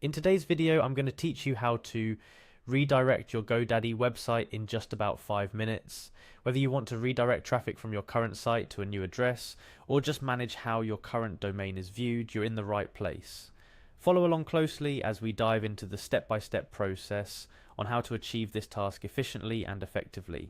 In today's video, I'm going to teach you how to redirect your Godaddy website in just about 5 minutes. Whether you want to redirect traffic from your current site to a new address, or just manage how your current domain is viewed, you're in the right place. Follow along closely as we dive into the step-by-step process on how to achieve this task efficiently and effectively.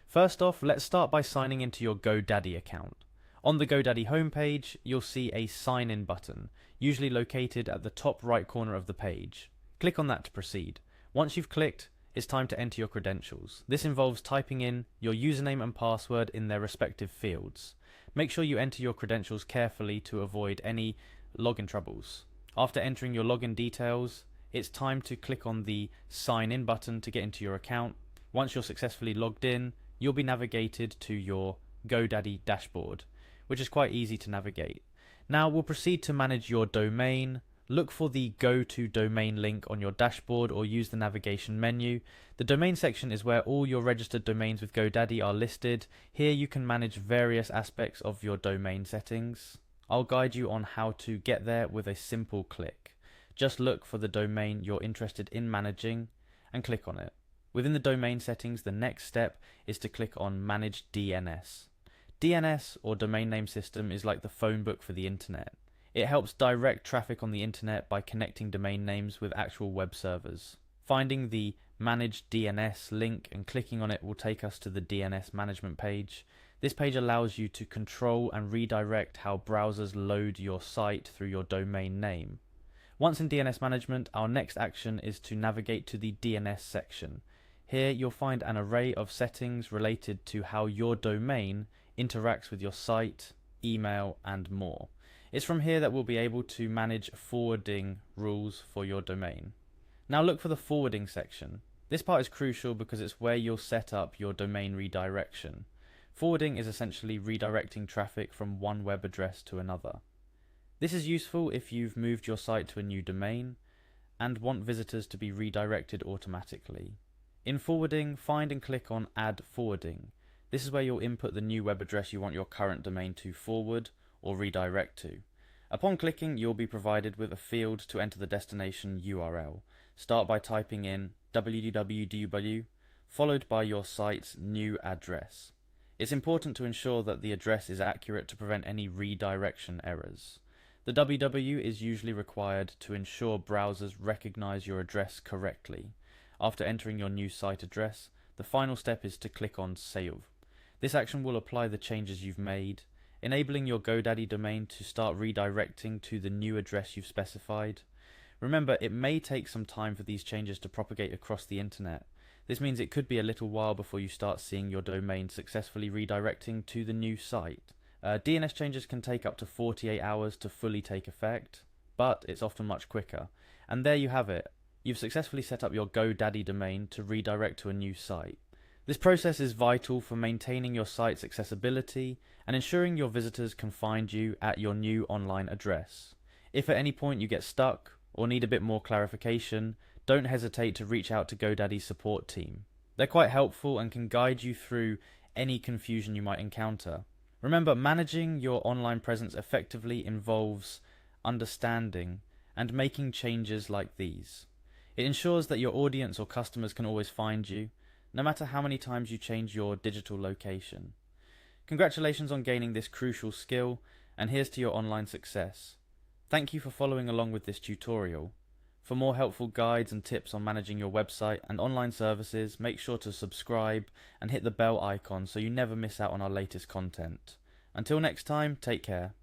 First off, let's start by signing into your Godaddy account. On the Godaddy homepage, you'll see a sign in button, usually located at the top right corner of the page. Click on that to proceed. Once you've clicked, it's time to enter your credentials. This involves typing in your username and password in their respective fields. Make sure you enter your credentials carefully to avoid any login troubles. After entering your login details, it's time to click on the sign in button to get into your account. Once you're successfully logged in, you'll be navigated to your Godaddy dashboard, which is quite easy to navigate. Now we'll proceed to manage your domain. Look for the Go to Domain link on your dashboard or use the navigation menu. The domain section is where all your registered domains with Godaddy are listed. Here you can manage various aspects of your domain settings. I'll guide you on how to get there with a simple click. Just look for the domain you're interested in managing and click on it. Within the domain settings, the next step is to click on Manage DNS. DNS, or domain name system, is like the phone book for the internet. It helps direct traffic on the internet by connecting domain names with actual web servers. Finding the Manage DNS link and clicking on it will take us to the DNS management page. This page allows you to control and redirect how browsers load your site through your domain name. Once in DNS management, our next action is to navigate to the DNS section. Here you'll find an array of settings related to how your domain interacts with your site, email, and more. It's from here that we'll be able to manage forwarding rules for your domain. Now look for the forwarding section. This part is crucial because it's where you'll set up your domain redirection. Forwarding is essentially redirecting traffic from one web address to another. This is useful if you've moved your site to a new domain and want visitors to be redirected automatically. In forwarding, find and click on Add Forwarding. This is where you'll input the new web address you want your current domain to forward or redirect to. Upon clicking, you'll be provided with a field to enter the destination URL. Start by typing in www, followed by your site's new address. It's important to ensure that the address is accurate to prevent any redirection errors. The www is usually required to ensure browsers recognize your address correctly. After entering your new site address, the final step is to click on Save. This action will apply the changes you've made, enabling your Godaddy domain to start redirecting to the new address you've specified. Remember, it may take some time for these changes to propagate across the internet. This means it could be a little while before you start seeing your domain successfully redirecting to the new site. DNS changes can take up to 48 hours to fully take effect, but it's often much quicker. And there you have it. You've successfully set up your Godaddy domain to redirect to a new site. This process is vital for maintaining your site's accessibility and ensuring your visitors can find you at your new online address. If at any point you get stuck or need a bit more clarification, don't hesitate to reach out to Godaddy's support team. They're quite helpful and can guide you through any confusion you might encounter. Remember, managing your online presence effectively involves understanding and making changes like these. It ensures that your audience or customers can always find you, no matter how many times you change your digital location. Congratulations on gaining this crucial skill, and here's to your online success. Thank you for following along with this tutorial. For more helpful guides and tips on managing your website and online services, make sure to subscribe and hit the bell icon so you never miss out on our latest content. Until next time, take care.